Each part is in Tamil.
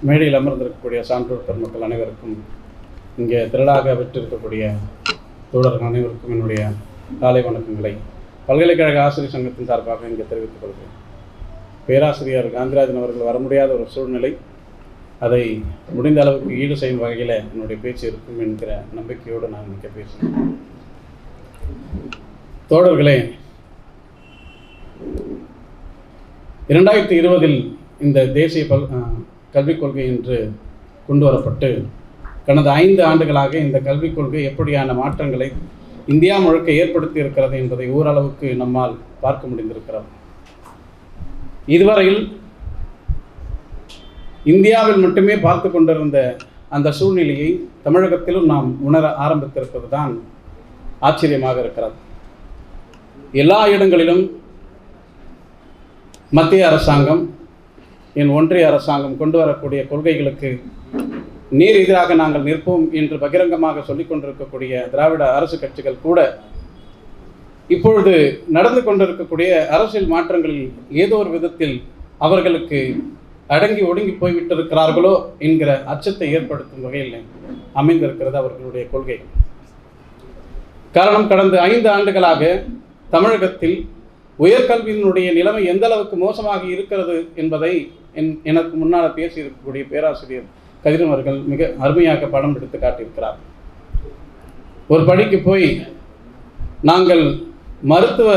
மேடையில் அமர்ந்திருக்கக்கூடிய சான்றோர் பெருமக்கள் அனைவருக்கும், இங்கே திரளாக பெற்றிருக்கக்கூடிய தோழர்கள் அனைவருக்கும் என்னுடைய காலை வணக்கங்களை பல்கலைக்கழக ஆசிரியர் சங்கத்தின் சார்பாக இங்கே தெரிவித்துக் கொள்கிறேன். பேராசிரியர் காந்திராஜன் அவர்கள் வர முடியாத ஒரு சூழ்நிலை, அதை முடிந்த அளவுக்கு ஈடு செய்யும் வகையில் என்னுடைய பேச்சு இருக்கும் என்கிற நம்பிக்கையோடு நான் இங்கே பேசுகிறேன். தோழர்களே, 2020 இந்த தேசிய கல்விக் கொள்கை என்று கொண்டு வரப்பட்டு கடந்த 5 ஆண்டுகளாக இந்த கல்விக் கொள்கை எப்படியான மாற்றங்களை இந்தியா முழுக்க ஏற்படுத்தி இருக்கிறது என்பதை ஓரளவுக்கு நம்மால் பார்க்க முடிந்திருக்கிறது. இதுவரையில் இந்தியாவில் மட்டுமே பார்த்து கொண்டிருந்த அந்த சூழ்நிலையை தமிழகத்திலும் நாம் உணர ஆரம்பித்திருப்பது தான் ஆச்சரியமாக இருக்கிறது. எல்லா இடங்களிலும் மத்திய அரசாங்கம், என் ஒன்றிய அரசாங்கம் கொண்டு வரக்கூடிய கொள்கைகளுக்கு நேர் எதிராக நாங்கள் நிற்போம் என்று பகிரங்கமாக சொல்லிக் கொண்டிருக்கக்கூடிய திராவிட அரசு கட்சிகள் கூட இப்பொழுது நடந்து கொண்டிருக்கக்கூடிய அரசியல் மாற்றங்களில் ஏதோ ஒரு விதத்தில் அவர்களுக்கு அடங்கி ஒடுங்கி போய்விட்டிருக்கிறார்களோ என்கிற அச்சத்தை ஏற்படுத்தும் வகையில் அமைந்திருக்கிறது அவர்களுடைய கொள்கை. காரணம், கடந்த 5 ஆண்டுகளாக தமிழகத்தில் உயர்கல்வியினுடைய நிலைமை எந்த அளவுக்கு மோசமாக இருக்கிறது என்பதை எனக்கு முன்னால் பேசியிருக்கக்கூடிய பேராசிரியர் கதிரவன் அவர்கள் மிக அருமையாக படம் எடுத்து காட்டியிருக்கிறார். ஒரு படிக்கு போய் நாங்கள் மருத்துவ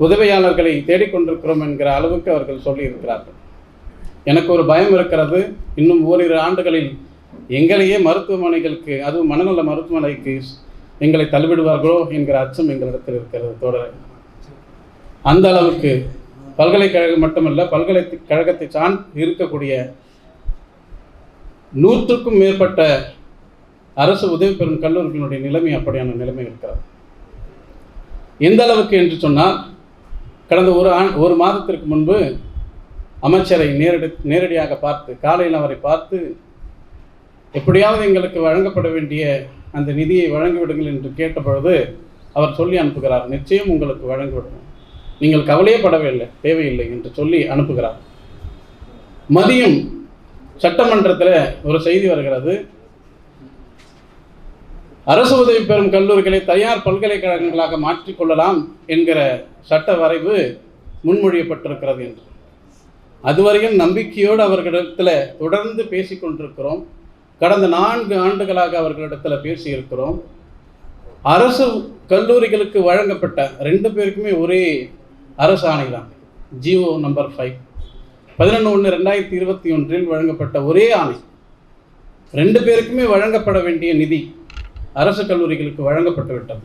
உதவியாளர்களை தேடிக்கொண்டிருக்கிறோம் என்கிற அளவுக்கு அவர்கள் சொல்லியிருக்கிறார்கள். எனக்கு ஒரு பயம் இருக்கிறது, இன்னும் ஓரிரு ஆண்டுகளில் எங்களையே மருத்துவமனைகளுக்கு, அதுவும் மனநல மருத்துவமனைக்கு எங்களை தள்ளிவிடுவார்களோ என்கிற அச்சம் எங்களிடத்தில் இருக்கிறது தோழர். அந்த அளவுக்கு பல்கலைக்கழகம் மட்டுமல்ல, பல்கலைக்கழகத்தை சார்ந்து இருக்கக்கூடிய 100க்கும் மேற்பட்ட அரசு உதவி பெறும் கல்லூரிகளுடைய நிலைமை அப்படியான நிலைமை இருக்கிறது. எந்த அளவுக்கு என்று சொன்னால், கடந்த ஒரு மாதத்திற்கு முன்பு அமைச்சரை நேரடியாக பார்த்து, காலையில் அவரை பார்த்து எப்படியாவது எங்களுக்கு வழங்கப்பட வேண்டிய அந்த நிதியை வழங்கிவிடுங்கள் என்று கேட்டபொழுது அவர் சொல்லி அனுப்புகிறார், நிச்சயம் உங்களுக்கு வழங்கிவிடுவோம், நீங்கள் கவலையே படவில்லை, தேவையில்லை என்று சொல்லி அனுப்புகிறார். மதியம் சட்டமன்றத்தில் ஒரு செய்தி வருகிறது, அரசு உதவி பெறும் கல்லூரிகளை தனியார் பல்கலைக்கழகங்களாக மாற்றிக்கொள்ளலாம் என்கிற சட்ட வரைவு முன்மொழியப்பட்டிருக்கிறது என்று. அதுவரையும் நம்பிக்கையோடு அவர்களிடத்தில் தொடர்ந்து பேசிக்கொண்டிருக்கிறோம். கடந்த 4 ஆண்டுகளாக அவர்களிடத்தில் பேசியிருக்கிறோம். அரசு கல்லூரிகளுக்கு வழங்கப்பட்ட 2 பேருக்குமே ஒரே அரசு ஆணை தான், ஜிஓ நம்பர் 5 11/1/2021 வழங்கப்பட்ட ஒரே ஆணை. 2 பேருக்குமே வழங்கப்பட வேண்டிய நிதி அரசு கல்லூரிகளுக்கு வழங்கப்பட்டு விட்டது.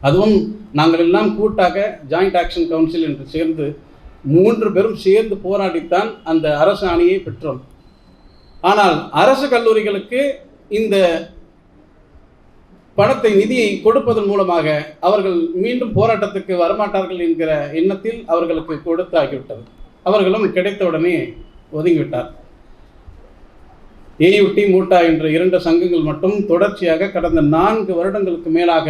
அதுவும் நாங்கள் எல்லாம் கூட்டாக ஜாயிண்ட் ஆக்ஷன் கவுன்சில் என்று சேர்ந்து 3 பேரும் சேர்ந்து போராடித்தான் அந்த அரசு ஆணையை பெற்றோம். ஆனால் அரசு கல்லூரிகளுக்கு இந்த பணத்தை, நிதியை கொடுப்பதன் மூலமாக அவர்கள் மீண்டும் போராட்டத்துக்கு வரமாட்டார்கள் என்கிற எண்ணத்தில் அவர்களுக்கு கொடுத்து ஆகிவிட்டது. அவர்களும் கிடைத்தவுடனே ஒதுங்கிவிட்டார். ஏயுடி, மூட்டா என்ற 2 சங்கங்கள் மட்டும் தொடர்ச்சியாக கடந்த 4 வருடங்களுக்கு மேலாக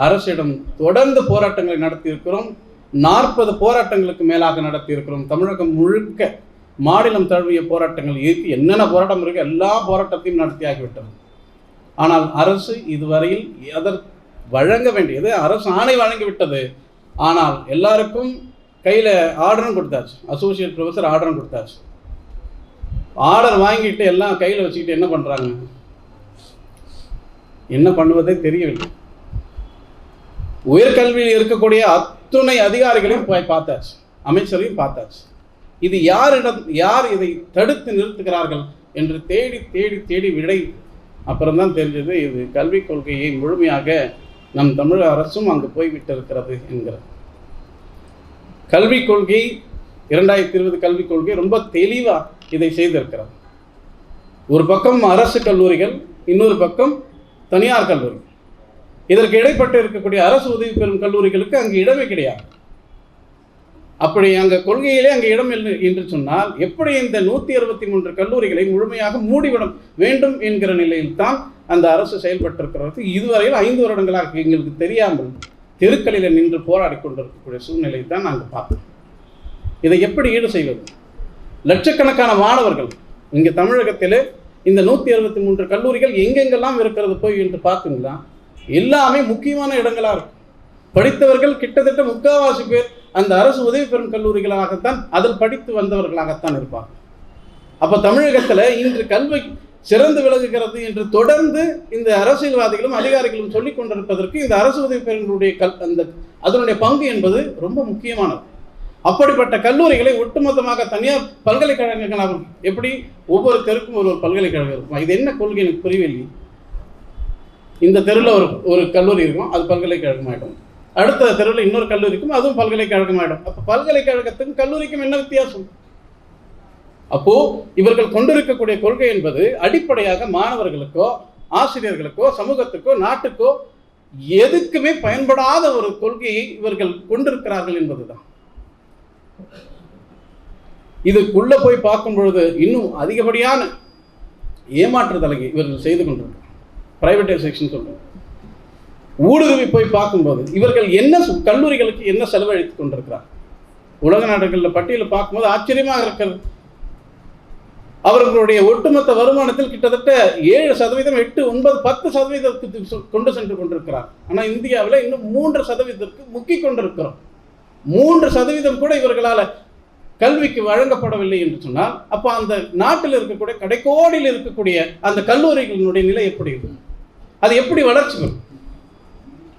அரசிடம் தொடர்ந்து போராட்டங்களை நடத்தியிருக்கிறோம். 40 போராட்டங்களுக்கு மேலாக நடத்தியிருக்கிறோம். தமிழகம் முழுக்க மாநிலம் தழுவிய போராட்டங்கள் இருக்கு, என்னென்ன போராட்டம் இருக்கு எல்லா போராட்டத்தையும் நடத்தியாகிவிட்டது. ஆனால் அரசு இதுவரையில் அதற்கு வழங்க வேண்டியது, அரசு ஆணை வழங்கிவிட்டது. ஆனால் எல்லாருக்கும் கையில் ஆர்டரும் கொடுத்தாச்சு, அசோசியேட் ப்ரொஃபஸர் ஆர்டரும் கொடுத்தாச்சு. ஆர்டர் வாங்கிட்டு எல்லாம் கையில் வச்சுக்கிட்டு என்ன பண்ணுறாங்க, என்ன பண்ணுவதே தெரியவில்லை. உயர்கல்வியில் இருக்கக்கூடிய அத்துணை அதிகாரிகளையும் போய் பார்த்தாச்சு, அமைச்சரையும் பார்த்தாச்சு. இது யார் இதை தடுத்து நிறுத்துகிறார்கள் என்று தேடி தேடி தேடி விடை அப்புறம்தான் தெரிஞ்சது, இது கல்விக் கொள்கையை முழுமையாக நம் தமிழக அரசும் அங்கு போய்விட்டிருக்கிறது என்கிறது. கல்விக் கொள்கை 2020 கல்விக் கொள்கை ரொம்ப தெளிவாக இதை செய்திருக்கிறது. ஒரு பக்கம் அரசு கல்லூரிகள், இன்னொரு பக்கம் தனியார் கல்லூரி. இதற்கு இடைப்பட்டு இருக்கக்கூடிய அரசு உதவி பெறும் கல்லூரிகளுக்கு அங்கு இடமே கிடையாது. அப்படி அங்கே கொள்கையிலே அங்கே இடம் இல்லை என்று சொன்னால் எப்படி இந்த 163 கல்லூரிகளை முழுமையாக மூடிவிட வேண்டும் என்கிற நிலையில் தான் அந்த அரசு செயல்பட்டிருக்கிறது. இதுவரையில் 5 வருடங்களாக எங்களுக்கு தெரியாமல் தெருக்களில் நின்று போராடி கொண்டிருக்கக்கூடிய சூழ்நிலை தான் நாங்கள் பார்ப்போம். இதை எப்படி ஈடு செய்வது? லட்சக்கணக்கான மாணவர்கள் இங்கே தமிழகத்தில் இந்த 163 கல்லூரிகள் எங்கெங்கெல்லாம் இருக்கிறது போய் என்று பார்த்தீங்களா, எல்லாமே முக்கியமான இடங்களாக இருக்கும். படித்தவர்கள் கிட்டத்தட்ட 3/4 பேர் அந்த அரசு உதவி பெறும் கல்லூரிகளாகத்தான் அதில் படித்து வந்தவர்களாகத்தான் இருப்பாங்க. அப்போ தமிழகத்தில் இன்று கல்வி சிறந்து விளங்குகிறது என்று தொடர்ந்து இந்த அரசியல்வாதிகளும் அதிகாரிகளும் சொல்லிக் கொண்டிருப்பதற்கு இந்த அரசு உதவி பெறுகளுடைய அதனுடைய பங்கு என்பது ரொம்ப முக்கியமானது. அப்படிப்பட்ட கல்லூரிகளை ஒட்டுமொத்தமாக தனியார் பல்கலைக்கழகங்களாக எப்படி ஒவ்வொரு தெருக்கும் ஒரு பல்கலைக்கழகம் இருக்கும். இது என்ன கொள்கை எனக்கு புரியவில்லை. இந்த தெருவில் ஒரு கல்லூரி இருக்கும், அது பல்கலைக்கழகம் ஆகிடும். அடுத்த தெருவில் இன்னொரு கல்லூரி இருக்கும், அதுவும் பல்கலைக்கழகம் ஆகிடும். அப்போ பல்கலைக்கழகத்துக்கும் கல்லூரிக்கும் என்ன வித்தியாசம்? அப்போ இவர்கள் கொண்டிருக்கக்கூடிய கொள்கை என்பது அடிப்படையாக மாணவர்களுக்கோ ஆசிரியர்களுக்கோ சமூகத்துக்கோ நாட்டுக்கோ எதுக்குமே பயன்படாத ஒரு கொள்கையை இவர்கள் கொண்டிருக்கிறார்கள் என்பதுதான். இதுக்குள்ள போய் பார்க்கும் பொழுது இன்னும் அதிகப்படியான ஏமாற்றுதலை இவர்கள் செய்து கொண்டிருக்கிறார். பிரைவேடைசேஷன் சொல்றோம். ஊடுருவி போய் பார்க்கும்போது இவர்கள் என்ன கல்லூரிகளுக்கு என்ன செலவழித்துக் கொண்டிருக்கிறார். உலக நாடுகளில் பட்டியலில் பார்க்கும்போது ஆச்சரியமாக இருக்கிறது. அவர்களுடைய ஒட்டுமொத்த வருமானத்தில் கிட்டத்தட்ட 7%, 8, 9, 10% கொண்டு சென்று கொண்டிருக்கிறார். ஆனால் இந்தியாவில் இன்னும் 3% முக்கிக் கொண்டிருக்கிறோம். 3% கூட இவர்களால் கல்விக்கு வழங்கப்படவில்லை என்று சொன்னால் அப்போ அந்த நாட்டில் இருக்கக்கூடிய கடைக்கோடியில் இருக்கக்கூடிய அந்த கல்லூரிகளினுடைய நிலை எப்படி இருக்கும்? அது எப்படி வளர்ச்சி வரும்?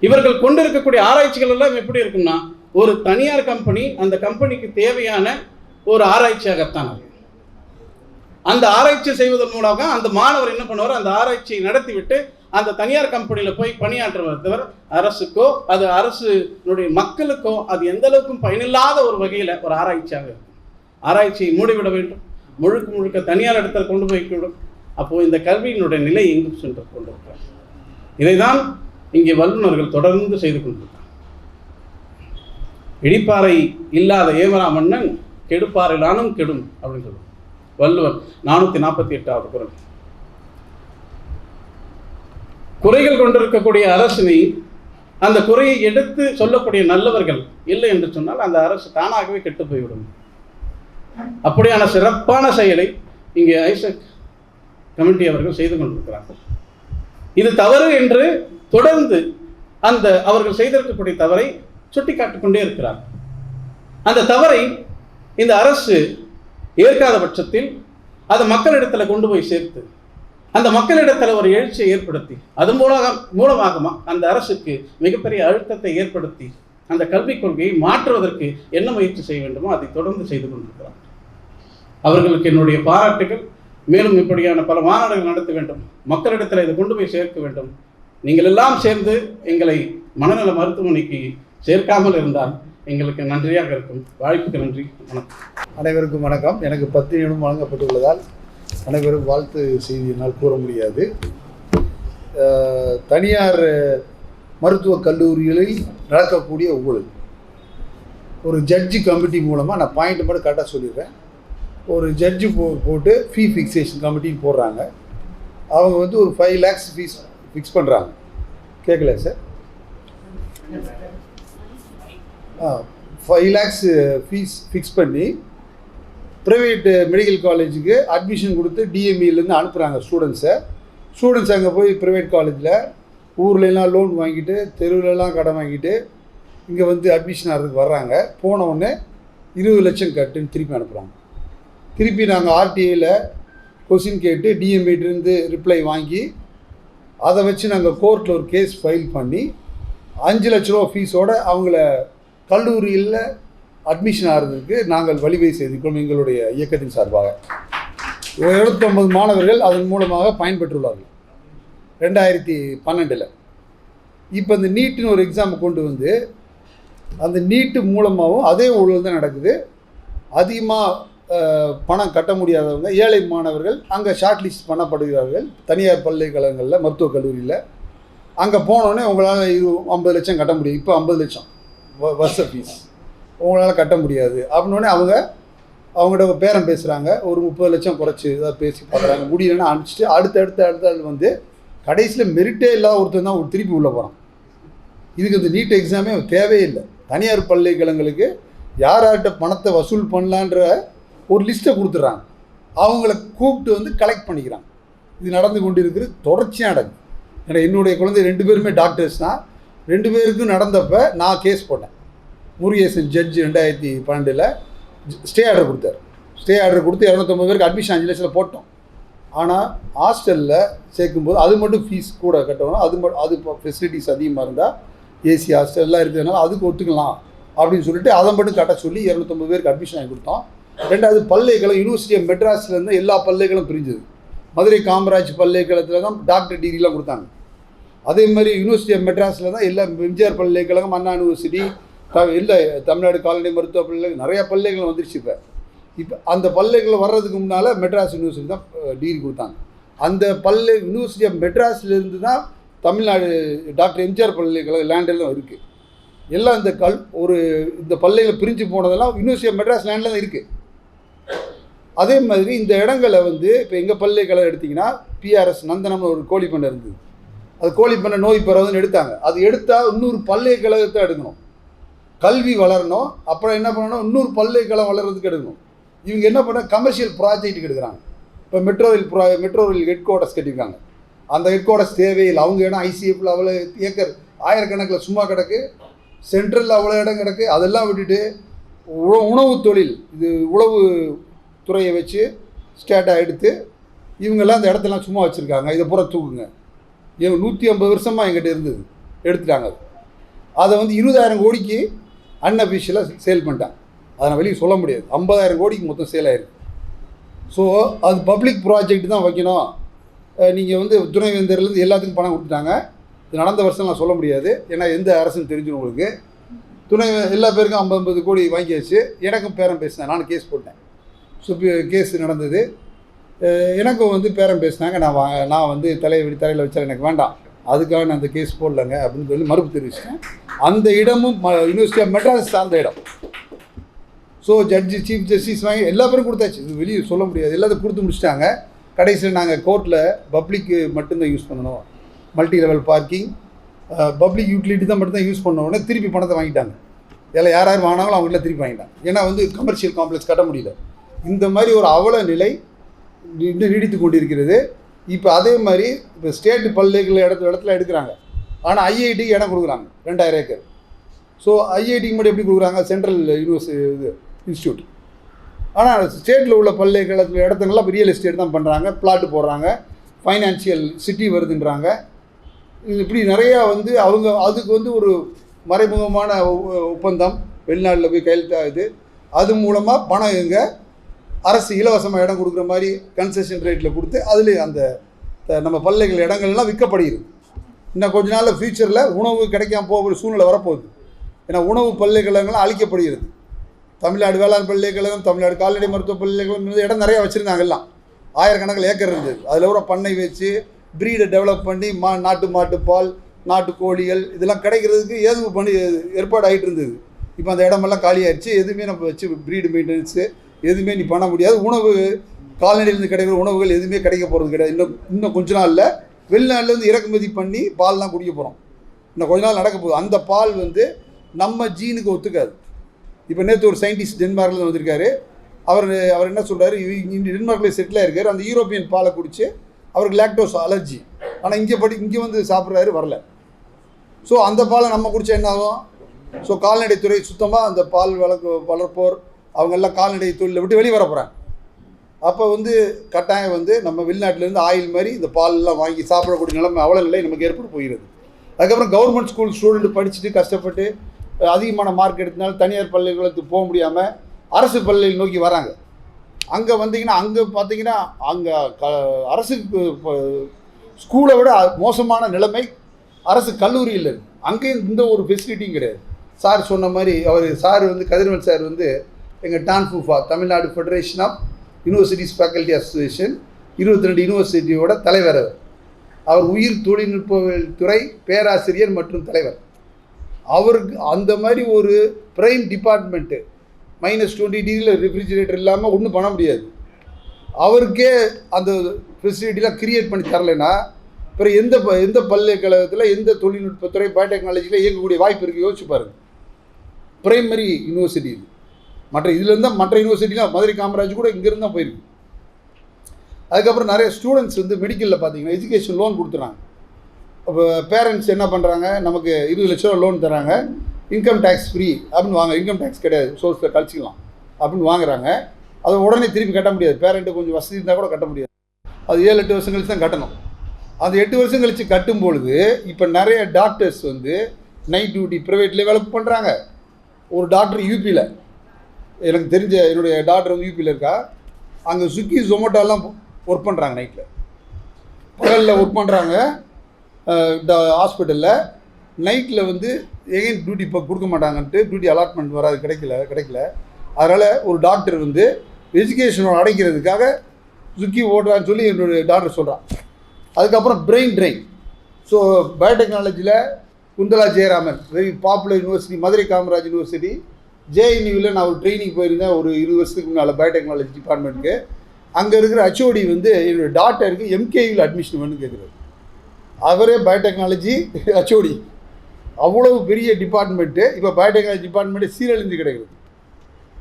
இவர்கள் கொண்டிருக்கக்கூடிய ஆராய்ச்சிகள் எல்லாம் எப்படி இருக்குன்னா, ஒரு தனியார் கம்பெனி அந்த கம்பெனிக்கு தேவையான ஒரு ஆராய்ச்சியாகத்தான் அந்த ஆராய்ச்சி செய்வதன் மூலமாக அந்த மாணவர் என்ன பண்ணுவார், அந்த ஆராய்ச்சியை நடத்திவிட்டு அந்த தனியார் கம்பெனியில் போய் பணியாற்றுவதை தவிர அரசுக்கோ அது அரசுடைய மக்களுக்கோ அது எந்த அளவுக்கும் பயனில்லாத ஒரு வகையில் ஒரு ஆராய்ச்சியாக இருக்கும். ஆராய்ச்சியை மூடிவிட வேண்டும், முழுக்க தனியார் இடத்துல கொண்டு போய்விடும். அப்போது இந்த கல்வியினுடைய நிலை எங்கும் சென்று கொண்டிருக்கிறார். இதைதான் இங்கே வல்லுநர்கள் தொடர்ந்து செய்து கொண்டிருக்கிறார். இடிப்பாறை இல்லாத ஏவரா மன்னன் கெடுப்பாறையிலானும் கெடும் அப்படின்னு சொல்லுவார் வள்ளுவர் 448வது குறள். குறைகள் கொண்டிருக்கக்கூடிய அரசினை அந்த குறையை எடுத்து சொல்லக்கூடிய நல்லவர்கள் இல்லை என்று சொன்னால் அந்த அரசு தானாகவே கெட்டு போய்விடும். அப்படியான சிறப்பான செயலை இங்கே ஐசக் கமிட்டி அவர்கள் செய்து கொண்டிருக்கிறார்கள். இது தவறு என்று தொடர்ந்து அந்த அவர்கள் செய்திருக்கக்கூடிய தவறை சுட்டிக்காட்டிக் கொண்டே இருக்கிறார். அந்த தவறை இந்த அரசு ஏற்காத பட்சத்தில் அதை மக்களிடத்தில் கொண்டு போய் சேர்த்து அந்த மக்களிடத்தில் ஒரு எழுச்சியை ஏற்படுத்தி அது மூலமாக அந்த அரசுக்கு மிகப்பெரிய அழுத்தத்தை ஏற்படுத்தி அந்த கல்விக் கொள்கையை மாற்றுவதற்கு என்ன முயற்சி செய்ய வேண்டுமோ அதை தொடர்ந்து செய்து கொண்டிருக்கிறார். அவர்களுக்கு என்னுடைய பாராட்டுகள். மேலும் இப்படியான பல மாநாடுகள் நடத்த வேண்டும், மக்களிடத்தில் இதை கொண்டு போய் சேர்க்க வேண்டும். நீங்கள் எல்லாம் சேர்ந்து எங்களை மனநல மருத்துவமனைக்கு சேர்க்காமல் இருந்தால் எங்களுக்கு நன்றியாக இருக்கும். வாய்ப்புக்கு நன்றி. வணக்கம். அனைவருக்கும் வணக்கம். எனக்கு 10 நிமிடம் வழங்கப்பட்டுள்ளதால் அனைவரும் வாழ்த்து செய்தியினால் கூற முடியாது. தனியார் மருத்துவக் கல்லூரிகளில் நடக்கக்கூடிய ஊழல் ஒரு ஜட்ஜி கமிட்டி மூலமாக நான் பாயிண்ட் மட்டும் கரெக்டாக சொல்லிடுறேன். ஒரு ஜட்ஜு போட்டு ஃபீ ஃபிக்ஸேஷன் கமிட்டின்னு போடுறாங்க. அவங்க வந்து ஒரு 5 lakhs ஃபீஸ் ஃபிக்ஸ் பண்ணுறாங்க. கேட்கல சார்? 5 lakhs ஃபீஸ் ஃபிக்ஸ் பண்ணி ப்ரைவேட் மெடிக்கல் காலேஜுக்கு அட்மிஷன் கொடுத்து டிஎம்இலேருந்து அனுப்புகிறாங்க ஸ்டூடெண்ட்ஸ் அங்கே போய் ப்ரைவேட் காலேஜில் ஊர்லெலாம் லோன் வாங்கிட்டு தெருவிலலாம் கடன் வாங்கிட்டு இங்கே வந்து அட்மிஷன் ஆகிறதுக்கு வர்றாங்க. போன உடனே 20 லட்சம் கட்டுன்னு திருப்பி அனுப்புகிறாங்க. திருப்பி நாங்கள் ஆர்டிஐயில் கொஸ்டின் கேட்டு டிஎம்இலேருந்து ரிப்ளை வாங்கி அதை வச்சு நாங்கள் கோர்ட்டில் ஒரு கேஸ் ஃபைல் பண்ணி 5 லட்ச ரூபா ஃபீஸோடு அவங்கள கல்லூரியில் அட்மிஷன் ஆகிறதுக்கு நாங்கள் வழிவகை செய்திருக்கிறோம். எங்களுடைய இயக்கத்தின் சார்பாக 79 மாணவர்கள் அதன் மூலமாக பயன்பெற்றுள்ளார்கள் 2012. இப்போ இந்த நீட்டுன்னு ஒரு எக்ஸாமை கொண்டு வந்து அந்த நீட்டு மூலமாகவும் அதே ஊழல் தான் நடக்குது. அதிகமாக பணம் கட்ட முடியாதவங்க ஏழை மாணவர்கள் அங்கே ஷார்ட் லிஸ்ட் பண்ணப்படுகிறார்கள். தனியார் பல்கலைக்கழகங்களில் மருத்துவக் கல்லூரியில் அங்கே போனோடனே உங்களால் 50 லட்சம் கட்ட முடியும். இப்போ 50 லட்சம் வருஷ ஃபீஸ் உங்களால் கட்ட முடியாது அப்படின்னோடனே அவங்கள்ட்ட பேரம் பேசுகிறாங்க. ஒரு 30 லட்சம் குறைச்சி ஏதாவது பேசி பார்க்குறாங்க. முடியலன்னா அனுப்பிச்சிட்டு அடுத்த வந்து கடைசியில் மெரிட்டே இல்லாத ஒருத்தர் தான் திருப்பி உள்ளே போகிறான். இதுக்கு இந்த நீட் எக்ஸாமே தேவையில்லை. தனியார் பல்கலைக்கழகங்களுக்கு யார்கிட்ட பணத்தை வசூல் பண்ணலான்ற ஒரு லிஸ்ட்டை கொடுத்துட்றாங்க. அவங்கள கூப்பிட்டு வந்து கலெக்ட் பண்ணிக்கிறாங்க. இது நடந்து கொண்டு இருக்கிறது, தொடர்ச்சியாக நடக்குது. ஏன்னா என்னுடைய குழந்தை 2 பேருமே டாக்டர்ஸ் தான். 2 பேருக்கும் நடந்தப்போ நான் கேஸ் போட்டேன். முருகேசன் ஜட்ஜ் 2012 ஸ்டே ஆர்டர் கொடுத்தார். ஸ்டே ஆர்டர் கொடுத்து 250 பேருக்கு அட்மிஷன் 5 லட்சத்தில் போட்டோம். ஆனால் ஹாஸ்டலில் சேர்க்கும்போது அது மட்டும் ஃபீஸ் கூட கட்டணும். அது ஃபெசிலிட்டிஸ் அதிகமாக இருந்தால் ஏசி ஹாஸ்டல்லாம் இருக்கிறதுனால அதுக்கு ஒத்துக்கலாம் அப்படின்னு சொல்லிட்டு அதை மட்டும் கட்ட சொல்லி 250 பேருக்கு அட்மிஷன் வாங்கி கொடுத்தோம். 2வது பல்கலைக்கழகம் யூனிவர்சிட்டி ஆஃப் மெட்ராஸ்லேருந்து எல்லா பல்கலைக்கழகம் பிரிஞ்சது. மதுரை காமராஜ் பல்கலைக்கழகத்தில் தான் டாக்டர் டிகிரிலாம் கொடுத்தாங்க. அதே மாதிரி யூனிவர்சிட்டி ஆஃப் மெட்ராஸில் தான் எல்லா எம்ஜிஆர் பல்கலைக்கழகம், அண்ணா யூனிவர்சிட்டி, இல்லை தமிழ்நாடு கால்நடை மருத்துவ பல்கலைக்கழகம், நிறையா பல்கலைக்கழகம் வந்துருச்சு. இப்போ அந்த பல்கலைக்கழகம் வர்றதுக்கு முன்னால் மெட்ராஸ் யூனிவர்சிட்டி தான் டிகிரி கொடுத்தாங்க. அந்த யூனிவர்சிட்டி ஆஃப் மெட்ராஸ்லேருந்து தான் தமிழ்நாடு டாக்டர் எம்ஜிஆர் பல்கலைக்கழகம் லேண்டெல்லாம் இருக்குது. எல்லாம் இந்த பல்கலைக்கழகம் பிரிஞ்சு போனதெல்லாம் யூனிவர்சிட்டி ஆஃப் மெட்ராஸ் லேண்டில் தான் இருக்குது. அதே மாதிரி இந்த இடங்களை இப்போ எங்கள் பல்கலைக்கழகம் எடுத்திங்கன்னா பிஆர்எஸ் நந்தனம்னு ஒரு கோழி பண்ணை இருந்தது. அது கோழி பண்ணை நோய் பரவுதுன்னு எடுத்தாங்க. அது எடுத்தால் இன்னொரு பல்கலைக்கழகத்தை எடுக்கணும், கல்வி வளரணும். அப்புறம் என்ன பண்ணணும், இன்னொரு பல்கலைக்கழகம் வளர்கிறதுக்கு எடுக்கணும். இவங்க என்ன பண்ண கமர்ஷியல் ப்ராஜெக்ட்டுக்கு எடுக்கிறாங்க. இப்போ மெட்ரோ ரயில் ஹெட் குவார்ட்டர்ஸ் கட்டியிருக்காங்க. அந்த ஹெட் குவார்ட்டர்ஸ் தேவையில்லை. அவங்க இடம் ஐசிஎஃப்பில் அவ்வளோ ஏக்கர் ஆயிரக்கணக்கில் சும்மா கிடக்கு, சென்ட்ரலில் அவ்வளோ இடம் கிடக்கு. அதெல்லாம் விட்டுட்டு உணவு தொழில், இது உழவு துறையை வச்சு ஸ்டேட்டாக எடுத்து இவங்கெல்லாம் அந்த இடத்தெல்லாம் சும்மா வச்சுருக்காங்க. இதை பூரா தூக்குங்க. 150 வருஷமாக எங்கிட்ட இருந்தது, எடுத்துட்டாங்க. அதை 20,000 கோடிக்கு அன்அஃபிஷியலாக சேல் பண்ணிட்டாங்க. அதை நான் வெளியே சொல்ல முடியாது. 50,000 கோடிக்கு மொத்தம் சேல் ஆயிருக்கு. ஸோ அது பப்ளிக் ப்ராஜெக்ட் தான் வைக்கணும். நீங்கள் துணைவேந்தர்லேருந்து எல்லாத்துக்கும் பணம் கொடுத்துட்டாங்க. இது நடந்த வருஷம் நான் சொல்ல முடியாது, ஏன்னா எந்த அரசுன்னு தெரிஞ்சிடும் உங்களுக்கு. எல்லா பேருக்கும் 50 கோடி வாங்கியாச்சு. எனக்கும் பேரம் பேசினேன், நான் கேஸ் போட்டேன். கேஸ் நடந்தது. எனக்கும் பேரம் பேசினாங்க. நான் தலையில் வச்சால் எனக்கு வேண்டாம், அதுக்காக நான் அந்த கேஸ் போடலைங்க அப்படின்னு சொல்லி மறுப்பு தெரிவிச்சிட்டேன். அந்த இடமும் யூனிவர்சிட்டி ஆஃப் மெட்ராஸ் சார்ந்த இடம். ஸோ சீஃப் ஜஸ்டிஸ் வாங்கி எல்லா பேரும் கொடுத்தாச்சு. இது வெளியே சொல்ல முடியாது, எல்லாத்தையும் கொடுத்து முடிச்சிட்டாங்க. கடைசியில் நாங்கள் கோர்ட்டில் பப்ளிக்கு மட்டும்தான் யூஸ் பண்ணணும், multi level parking, public utility தான் மட்டும்தான் யூஸ் பண்ணோடனே திருப்பி பணத்தை வாங்கிட்டாங்க. இதில் யார் வாங்கினாங்களோ அவங்களாம் திருப்பி வாங்கிட்டாங்க. ஏன்னா கமர்ஷியல் காம்ப்ளெக்ஸ் கட்ட முடியல. இந்த மாதிரி ஒரு அவல நிலை நீடித்து கொண்டிருக்கிறது. இப்போ அதே மாதிரி இப்போ ஸ்டேட் பல்கலைக்கழக இடத்துல எடுக்கிறாங்க. ஆனால் ஐஐடிக்கு இடம் கொடுக்குறாங்க 2000 ஏக்கர். ஸோ ஐஐடிக்கு மட்டும் எப்படி கொடுக்குறாங்க, சென்ட்ரல் யூனிவர்சிட்டி இன்ஸ்டியூட். ஆனால் ஸ்டேட்டில் உள்ள பல்கலைக்கழகத்தில் இடத்துங்கெல்லாம் ரியல் எஸ்டேட் தான் பண்ணுறாங்க, பிளாட்டு போடுறாங்க, ஃபைனான்சியல் சிட்டி வருதுன்றாங்க. இப்படி நிறையா அவங்க அதுக்கு ஒரு மறைமுகமான ஒப்பந்தம் வெளிநாட்டில் போய் கையெழுத்தாகுது. அது மூலமாக பணம் எங்கே அரசு இலவசமாக இடம் கொடுக்குற மாதிரி கன்செஷன் ரேட்டில் கொடுத்து அதில் அந்த நம்ம பல்கலைக்கழக இடங்கள்லாம் விற்கப்படுகிறது. இன்னும் கொஞ்ச நாளில் ஃப்யூச்சரில் உணவு கிடைக்காம போகிற சூழ்நிலை வரப்போகுது. ஏன்னா உணவு பல்கலைக்கழகங்கள்லாம் அழிக்கப்படுகிறது. தமிழ்நாடு வேளாண் பல்கலைக்கழகம், தமிழ்நாடு கால்நடை மருத்துவ பல்கலைக்கழகம் இடம் நிறையா வச்சுருந்தாங்க. எல்லாம் ஆயிரக்கணக்கில் ஏக்கர் இருந்தது. அதில் கூட பண்ணை வச்சு ப்ரீடை டெவலப் பண்ணி மாட்டுப்பால், நாட்டு கோழிகள் இதெல்லாம் கிடைக்கிறதுக்கு ஏதுவு பண்ணி ஏற்பாடு ஆகிட்டு இருந்தது. இப்போ அந்த இடமெல்லாம் காலியாகிடுச்சு. எதுவுமே நம்ம வச்சு ப்ரீடு மெயின்டெனன்ஸு எதுவுமே நீ பண்ண முடியாது. உணவு கால்நடையிலேருந்து கிடைக்கிற உணவுகள் எதுவுமே கிடைக்க போகிறது கிடையாது. இன்னும் கொஞ்ச நாளில் வெளிநாட்டிலேருந்து இறக்குமதி பண்ணி பால்லாம் குடிக்க போகிறோம். இன்னும் கொஞ்ச நாள் நடக்க போகுது. அந்த பால் நம்ம ஜீனுக்கு ஒத்துக்காது. இப்போ நேற்று ஒரு சயின்டிஸ்ட் டென்மார்க்லேருந்து வந்திருக்காரு. அவர் என்ன சொல்கிறாரு, டென்மார்க்கில் செட்டில் ஆகிருக்காரு. அந்த யூரோப்பியன் பாலை குடித்து அவருக்கு லாக்டோஸ் அலர்ஜி. ஆனால் இங்கே சாப்பிட்றாரு, வரல. ஸோ அந்த பாலை நம்ம குடித்தா என்ன ஆகும்? ஸோ கால்நடைத்துறை சுத்தமாக அந்த பால் வளர்ப்போர் அவங்கெல்லாம் கால்நடை தொழிலை விட்டு வெளியே வர போகிறாங்க. அப்போ கட்டாயம் நம்ம வெளிநாட்டிலேருந்து ஆயில் மாதிரி இந்த பாலெல்லாம் வாங்கி சாப்பிடக்கூடிய நிலைமை அவல நிலை நமக்கு ஏற்பட்டு போகிறது. அதுக்கப்புறம் கவர்மெண்ட் ஸ்கூல் ஸ்டூடெண்ட் படிச்சுட்டு கஷ்டப்பட்டு அதிகமான மார்க் எடுத்தனால தனியார் பல்கலைக்கழகத்துக்கு போக முடியாமல் அரசு பள்ளியை நோக்கி வராங்க. அங்கே பார்த்தீங்கன்னா அங்கே அரசு ஸ்கூலை விட மோசமான நிலைமை அரசு கல்லூரியில் இருக்குது. அங்கேயும் இந்த ஒரு ஃபெசிலிட்டியும் கிடையாது. சார் சொன்ன மாதிரி சார் கதிரவன் சார் எங்கள் TANFUFA Tamil Nadu federation of universities faculty association 22 யூனிவர்சிட்டியோட தலைவர். அவர் உயிர் தொழில்நுட்பவியல் துறை பேராசிரியர் மற்றும் தலைவர். அவருக்கு அந்த மாதிரி ஒரு பிரைம் டிபார்ட்மெண்ட்டு -20 டிகிரியில் ரெஃப்ரிஜிரேட்டர் இல்லாமல் ஒன்றும் பண்ண முடியாது. அவருக்கே அந்த ஃபெசிலிட்டிலாம் கிரியேட் பண்ணி தரலைன்னா அப்புறம் எந்த பல்கலைக்கழகத்தில் எந்த தொழில்நுட்பத்துறை பயோடெக்னாலஜியில் இயங்கக்கூடிய வாய்ப்பு இருக்குது யோசிச்சு பாருங்கள். பிரைமரி யூனிவர்சிட்டி இது. மற்ற யூனிவர்சிட்டிலாம் மதுரை காமராஜ் கூட இங்கேருந்து தான் போயிருக்கு. அதுக்கப்புறம் நிறைய ஸ்டூடெண்ட்ஸ் வந்து மெடிக்கலில் பார்த்தீங்கன்னா எஜுகேஷன் லோன் கொடுத்துறாங்க. அப்போ பேரண்ட்ஸ் என்ன பண்ணுறாங்க, நமக்கு 20 லட்ச ரூபா லோன் தராங்க, இன்கம் டேக்ஸ் ஃப்ரீ அப்படின்னு வாங்க, இன்கம் டேக்ஸ் கிடையாது, சோர்ஸில் கழிச்சிக்கலாம் அப்படின்னு வாங்குறாங்க. அதை உடனே திருப்பி கட்ட முடியாது, பேரண்ட்டு கொஞ்சம் வசதி இருந்தால் கூட கட்ட முடியாது, அது 7-8 வருஷம் கழிச்சு தான் கட்டணும். அந்த 8 வருஷம் கழித்து கட்டும் பொழுது இப்போ நிறைய டாக்டர்ஸ் வந்து நைட் டியூட்டி ப்ரைவேட்லேயே வேலை பண்ணுறாங்க. ஒரு டாக்டர் யூபியில், எனக்கு தெரிஞ்ச என்னுடைய டாக்டர் வந்து யூபியில் இருக்கா, அங்கே ஸ்விக்கி ஜொமேட்டோலாம் ஒர்க் பண்ணுறாங்க, நைட்டில் பகலில் ஒர்க் பண்ணுறாங்க ஹாஸ்பிட்டலில், நைட்டில் வந்து எகைன் டியூட்டி இப்போ கொடுக்க மாட்டாங்கன்ட்டு டியூட்டி அலாட்மெண்ட் வராது, கிடைக்கல. அதனால் ஒரு டாக்டர் வந்து எஜுகேஷனோட அடைக்கிறதுக்காக ஸ்விக்கி ஓடுறான்னு சொல்லி என்னுடைய டாக்டர் சொல்கிறான். அதுக்கப்புறம் பிரெயின் ட்ரெயின். ஸோ பயோடெக்னாலஜியில் Kunthala Jayaraman, very popular university, Madurai Kamaraj university, ஜேஎன்யூவில் நான் ஒரு ட்ரைனிங் போயிருந்தேன் ஒரு 20 வருஷத்துக்கு முன்னால் பயோடெக்னாலஜி டிபார்ட்மெண்ட்டுக்கு. அங்கே இருக்கிற ஹெச்ஓடி வந்து என்னுடைய டாக்டருக்கு எம்கேயூவில் அட்மிஷன் வேணும்னு கேட்குறாரு. அவரே பயோடெக்னாலஜி ஹெச்ஓடி, அவ்வளவு பெரிய டிபார்ட்மெண்ட்டு. இப்போ பயோடெக்னாலஜி டிபார்ட்மெண்ட்டு சீரழிந்து கிடைக்கிறது.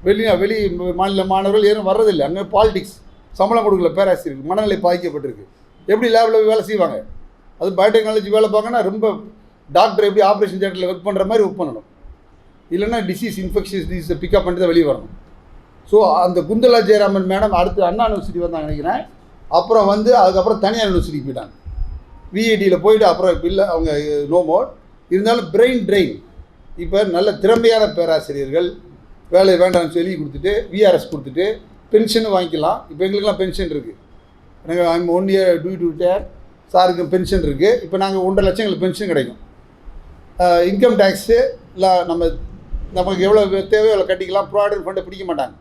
வெளி மாநில மாணவர்கள் ஏதும் வர்றதில்லை. அங்கே பாலிடிக்ஸ், சம்பளம் கொடுக்கல பேராசிரியருக்கு, மனநிலை பாதிக்கப்பட்டிருக்கு. எப்படி லேபில் வேலை செய்வாங்க? அது பயோடெக்னாலஜி வேலை பார்க்கணுன்னா ரொம்ப டாக்டர் எப்படி ஆப்ரேஷன் தியேட்டரில் ஒர்க் பண்ணுற மாதிரி ஒர்க் பண்ணணும், இல்லைன்னா இன்ஃபெக்ஷியஸ் டிசீஸை பிக்கப் பண்ணிட்டு தான் வெளியே வரணும். ஸோ அந்த குந்தலா ஜெயராமன் மேடம் அடுத்து அண்ணா யூனிவர்சிட்டி வந்தாங்க நினைக்கிறேன். அப்புறம் வந்து அதுக்கப்புறம் தனியார் யூனிவர்சிட்டிக்கு போயிட்டாங்க. விஐடியில் போயிட்டு அப்புறம் இப்போ இல்லை, அவங்க நோ மோர். இருந்தாலும் பிரெயின் ட்ரெயின். இப்போ நல்ல திறமையான பேராசிரியர்கள் வேலை வேண்டாம்னு சொல்லி கொடுத்துட்டு விஆர்எஸ் கொடுத்துட்டு பென்ஷனும் வாங்கிக்கலாம். இப்போ எங்களுக்கெல்லாம் பென்ஷன் இருக்குது. எனக்கு 1 year டியூ டு ரிட்டையர், சாருக்கு பென்ஷன் இருக்குது. இப்போ நாங்கள் 1.5 லட்சம் எங்களுக்கு பென்ஷன் கிடைக்கும். இன்கம் டேக்ஸு இல்லை நமக்கு எவ்வளோ தேவையோ எவ்வளோ கட்டிக்கலாம். ப்ராவிடென்ட் ஃபண்டை பிடிக்க மாட்டாங்க.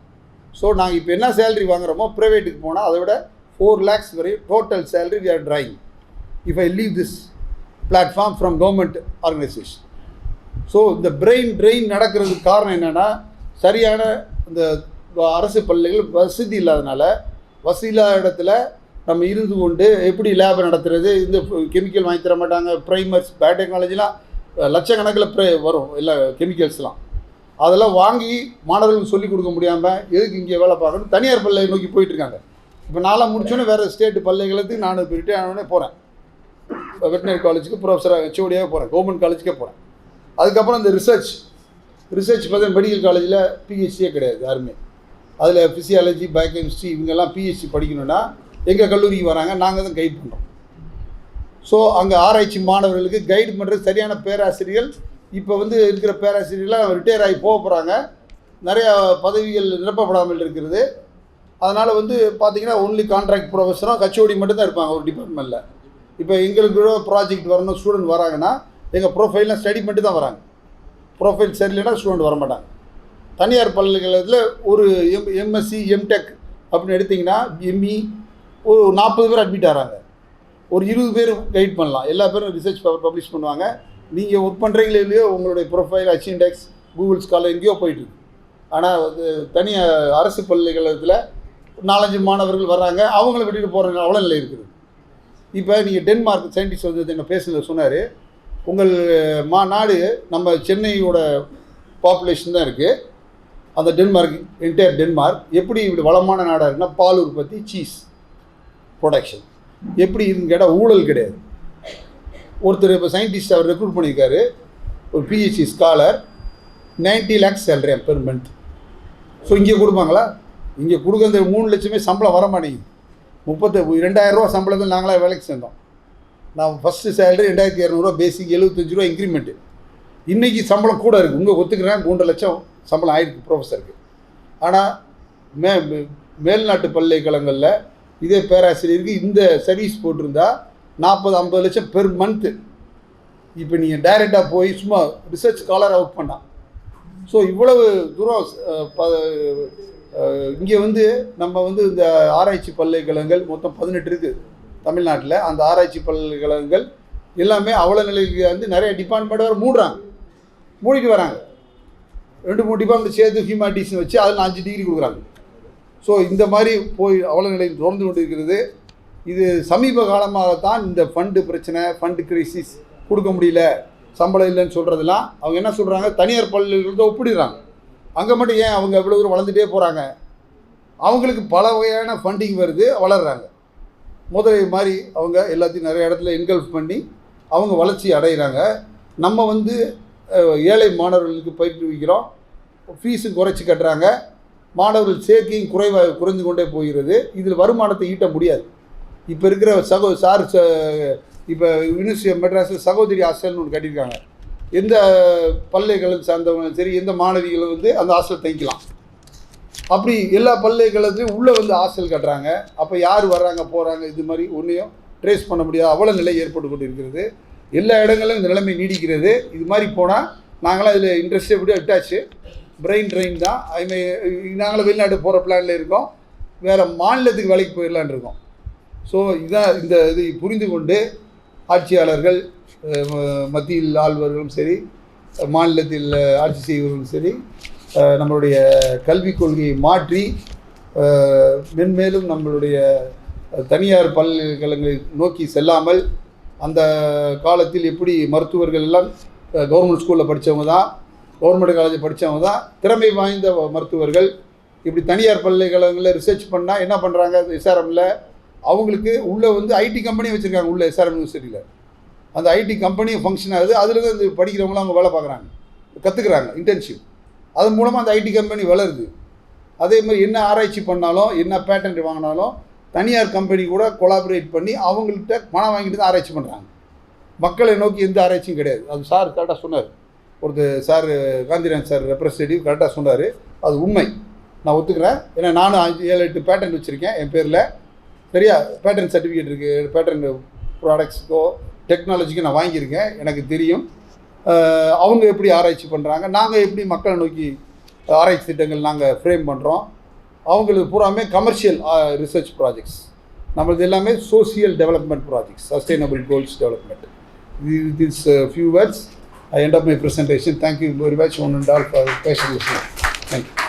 ஸோ நாங்கள் இப்போ என்ன சேலரி வாங்குகிறோமோ ப்ரைவேட்டுக்கு போனால் அதை விட 4 lakhs வரை total salary we are drawing if I leave this platform from government organisation. So இந்த பிரெயின் ட்ரெயின் நடக்கிறதுக்கு காரணம் என்னென்னா, சரியான இந்த அரசு பள்ளிகள் வசதி இல்லாதனால, வசதி இல்லாத இடத்துல நம்ம இருந்து கொண்டு எப்படி லேபை நடத்துறது, இந்த கெமிக்கல் வாங்கி தர மாட்டாங்க. ப்ரைமர்ஸ், பயோடெக்னாலஜிலாம் லட்சக்கணக்கில் வரும் எல்லா கெமிக்கல்ஸ்லாம். அதெல்லாம் வாங்கி மாணவர்களுக்கு சொல்லிக் கொடுக்க முடியாமல் எதுக்கு இங்கே வேலை பார்க்கணும், தனியார் பள்ளியை நோக்கி போயிட்டுருக்காங்க. இப்போ நான்லாம் முடிச்சோன்னே வேறு ஸ்டேட்டு பள்ளிகளுக்கு நான் இப்போ ரிட்டையர் ஆனோடனே போகிறேன். வெட்டினரி காலேஜுக்கு ப்ரொஃபஸராக ஹெச்ஓடியாக போகிறேன், கவர்மெண்ட் காலேஜுக்கே போகிறேன். அதுக்கப்புறம் இந்த ரிசர்ச் பார்த்தா மெடிக்கல் காலேஜில் பிஹெச்டியே கிடையாது யாருமே. அதில் ஃபிசியாலஜி, பயோகெமிஸ்ட்ரி இவங்கெல்லாம் பிஹெச்டி படிக்கணுன்னா எங்கள் கல்லூரிக்கு வராங்க, நாங்கள் தான் கைட் பண்ணுறோம். ஸோ அங்கே ஆராய்ச்சி மாணவர்களுக்கு கைடு பண்ணுறது சரியான பேராசிரியர்கள் இப்போ வந்து இருக்கிற பேராசிரியர்கள்லாம் ரிட்டையர் ஆகி போக போகிறாங்க. நிறையா பதவிகள் நிரப்பப்படாமல் இருக்கிறது. அதனால் வந்து பார்த்திங்கன்னா ஒன்லி கான்ட்ராக்ட் ப்ரொஃபஸரும் ஹெச்ஓடி மட்டும்தான் இருப்பாங்க ஒரு டிபார்ட்மெண்ட்டில். இப்போ எங்களுக்கு ப்ராஜெக்ட் வரணும், ஸ்டூடெண்ட் வராங்கன்னா எங்கள் ப்ரொஃபைல்லாம் ஸ்டடி பண்ணிட்டு தான் வராங்க. ப்ரொஃபைல் சரியில்லைன்னா ஸ்டூடெண்ட் வர மாட்டாங்க. தனியார் பல்கலைக்கழகத்தில் ஒரு எம்எஸ்சி, எம்டெக் அப்படின்னு எடுத்திங்கன்னா எம்இ ஒரு 40 பேர் அட்மிட் ஆகிறாங்க. ஒரு 20 பேர் கைட் பண்ணலாம். எல்லா பேரும் ரிசர்ச் பேப்பர் பப்ளிஷ் பண்ணுவாங்க. நீங்கள் ஒர்க் பண்ணுறீங்களோ இல்லையோ உங்களுடைய ப்ரொஃபைல் HIndEx, கூகுள் ஸ்காலர் எங்கேயோ போயிட்டுருக்கு. ஆனால் தனியார் அரசு பல்கலைக்கழகத்தில் 4-5 மாணவர்கள் வர்றாங்க, அவங்கள விட்டுட்டு போகிறாங்க, அவ்வளோ நிலை இருக்குது. இப்போ நீங்கள் டென்மார்க் சயின்டிஸ்ட் வந்து என்ன பேசுனது சொன்னார், உங்கள் நாடு நம்ம சென்னையோட பாப்புலேஷன் தான் இருக்குது. அந்த டென்மார்க், என்டையர் டென்மார்க் எப்படி இப்படி வளமான நாடாக இருக்குன்னா, பால் உற்பத்தி, சீஸ் ப்ரொடக்ஷன் எப்படி இருக்குன்னு கேட்டால் ஊழல் கிடையாது. ஒருத்தர் இப்போ சயின்டிஸ்ட் அவர் ரெக்ரூட் பண்ணியிருக்காரு, ஒரு PhD scholar, 90 lakhs salary per month. So இங்கே கொடுப்பாங்களா? இங்கே கொடுக்க அந்த 3 லட்சமே சம்பளம் வர மாட்டேங்குது. 32,000 ரூபா சம்பளத்தில் நாங்களாம் வேலைக்கு சேர்ந்தோம். நான் ஃபஸ்ட்டு சேலரி 2200 ரூபா பேசிக், 75 ரூபா இன்க்ரிமெண்ட்டு. இன்றைக்கி சம்பளம் கூட இருக்குது. உங்கள் ஒத்துக்கிறேன் 3 லட்சம் சம்பளம் ஆயிருக்கு ப்ரொஃபஸருக்கு. ஆனால் மேல்நாட்டு பல்கலைக்கழகங்களில் இதே பேராசிரியருக்கு இந்த சர்வீஸ் போட்டிருந்தா 40-50 லட்சம் பெர் மந்த்து. இப்போ நீங்கள் டைரெக்டாக போய் சும்மா ரிசர்ச் ஸ்காலராக ஒர்க் பண்ணால். ஸோ இவ்வளவு தூரம் இங்கே வந்து நம்ம வந்து இந்த ஆராய்ச்சி பல்கலைக்கழகங்கள் மொத்தம் 18 இருக்குது தமிழ்நாட்டில். அந்த ஆராய்ச்சி பல்கலைக்கழகங்கள் எல்லாமே அவ்வளோ நிலைக்கு வந்து நிறைய டிபார்ட்மெண்ட் வர மூடிட்டு வராங்க. 2-3 டிபார்ட்மெண்ட் சேர்த்து ஹியூமானிட்டிஸ்னு வச்சு அதில் 5 டிகிரி கொடுக்குறாங்க. ஸோ இந்த மாதிரி போய் அவ்வளோ நிலையில் தொடர்ந்து கொண்டு இருக்கிறது. இது சமீப காலமாகத்தான் இந்த ஃபண்டு பிரச்சனை, ஃபண்டு கிரைசிஸ், கொடுக்க முடியல, சம்பளம் இல்லைன்னு சொல்கிறதெல்லாம் அவங்க என்ன சொல்கிறாங்க, தனியார் பள்ளிகளுக்கு ஒப்பிடுறாங்க. அங்கே மட்டும் ஏன் அவங்க எவ்வளோ தூரம் வளர்ந்துட்டே போகிறாங்க, அவங்களுக்கு பல வகையான ஃபண்டிங் வருது, வளர்கிறாங்க. முதலை மாதிரி அவங்க எல்லாத்தையும் நிறைய இடத்துல என்கல்ஃப் பண்ணி அவங்க வளர்ச்சி அடைகிறாங்க. நம்ம வந்து ஏழை மாணவர்களுக்கு பயிற்றுவிக்கிறோம், ஃபீஸு குறைச்சி கட்டுறாங்க, மாணவர்கள் சேர்க்கையும் குறைஞ்சு கொண்டே போகிறது. இதில் வருமானத்தை ஈட்ட முடியாது. இப்போ இருக்கிற இப்போ யூனிவர்சிட்டி ஆஃப் மெட்ராஸில் சகோதரி ஹாஸ்டல்னு ஒன்று கட்டியிருக்காங்க. எந்த பல்கலைக்கழகம் சார்ந்தவங்களும் சரி, எந்த மாணவிகளும் வந்து அந்த ஹாஸ்டல் தங்கிக்கலாம். அப்படி எல்லா பல்கலைக்கழகத்துலையும் உள்ளே வந்து ஹாஸ்டல் கட்டுறாங்க. அப்போ யார் வர்றாங்க போகிறாங்க இது மாதிரி ஒன்றையும் ட்ரேஸ் பண்ண முடியாது. அவ்வளோ நிலை ஏற்பட்டு கொண்டு இருக்கிறது. எல்லா இடங்களிலும் இந்த நிலைமை நீடிக்கிறது. இது மாதிரி போனால் நாங்களாம் இதில் இன்ட்ரெஸ்ட் எப்படி விட்டாச்சு, பிரெயின் ட்ரெயின் தான். நாங்களும் வெளிநாட்டு போகிற பிளானில் இருக்கோம், வேறு மாநிலத்துக்கு வேலைக்கு போயிடலான் இருக்கோம். ஸோ இதான் இதை புரிந்து கொண்டு ஆட்சியாளர்கள், மத்தியில் ஆள்வர்களும் சரி, மாநிலத்தில் ஆட்சி செய்வர்களும் சரி, நம்மளுடைய கல்விக் கொள்கையை மாற்றி மென்மேலும் நம்மளுடைய தனியார் பல்கலைக்கழகங்களை நோக்கி செல்லாமல், அந்த காலத்தில் எப்படி மருத்துவர்கள் எல்லாம் கவர்மெண்ட் ஸ்கூலில் படித்தவங்க தான், கவர்மெண்ட் காலேஜில் படித்தவங்க தான் திறமை வாய்ந்த மருத்துவர்கள். இப்படி தனியார் பல்கலைக்கழகங்களில் ரிசர்ச் பண்ணால் என்ன பண்ணுறாங்க, எஸ்ஆர்எம்மில் அவங்களுக்கு உள்ளே வந்து ஐடி கம்பெனி வச்சுருக்காங்க. உள்ள எஸ்ஆர்எம் யூனிவர்சிட்டியில் அந்த ஐடி கம்பெனியும் ஃபங்க்ஷன் ஆகுது. அதில் தான் படிக்கிறவங்களாம் அவங்க வேலை பார்க்குறாங்க, கற்றுக்குறாங்க, இன்டர்ன்ஷிப். அதன் மூலமாக அந்த ஐடி கம்பெனி வளருது. அதே மாதிரி என்ன ஆராய்ச்சி பண்ணாலும், என்ன பேட்டன்ட் வாங்கினாலும் தனியார் கம்பெனி கூட கொலாபரேட் பண்ணி அவங்கள்ட்ட பணம் வாங்கிட்டு தான் ஆராய்ச்சி பண்ணுறாங்க. மக்களை நோக்கி எந்த ஆராய்ச்சியும் கிடையாது. அது சார் கரெக்டாக சொன்னார். சார் காந்திராஜ் சார் ரெப்ரஸன்டேட்டிவ் கரெக்டாக சொன்னார். அது உண்மை, நான் ஒத்துக்கிறேன். ஏன்னா நானும் 7-8 பேட்டன்ட் வச்சுருக்கேன் என் பேரில். சரியா, பேட்டர்ன் சர்டிஃபிகேட் இருக்குது. பேட்டர்ன் ப்ராடக்ட்ஸுக்கோ டெக்னாலஜிக்கோ நான் வாங்கியிருக்கேன், எனக்கு தெரியும். அவங்க எப்படி ஆராய்ச்சி பண்ணுறாங்க, நாங்கள் எப்படி மக்களை நோக்கி ஆராய்ச்சி திட்டங்கள் நாங்கள் ஃப்ரேம் பண்ணுறோம். அவங்களுக்கு பூராமே கமர்ஷியல் ரிசர்ச் ப்ராஜெக்ட்ஸ், நம்மளது எல்லாமே social development projects, sustainable goals development. With these few words, I end up my presentation. Thank you very much, one and all, for patient listening. Thank you.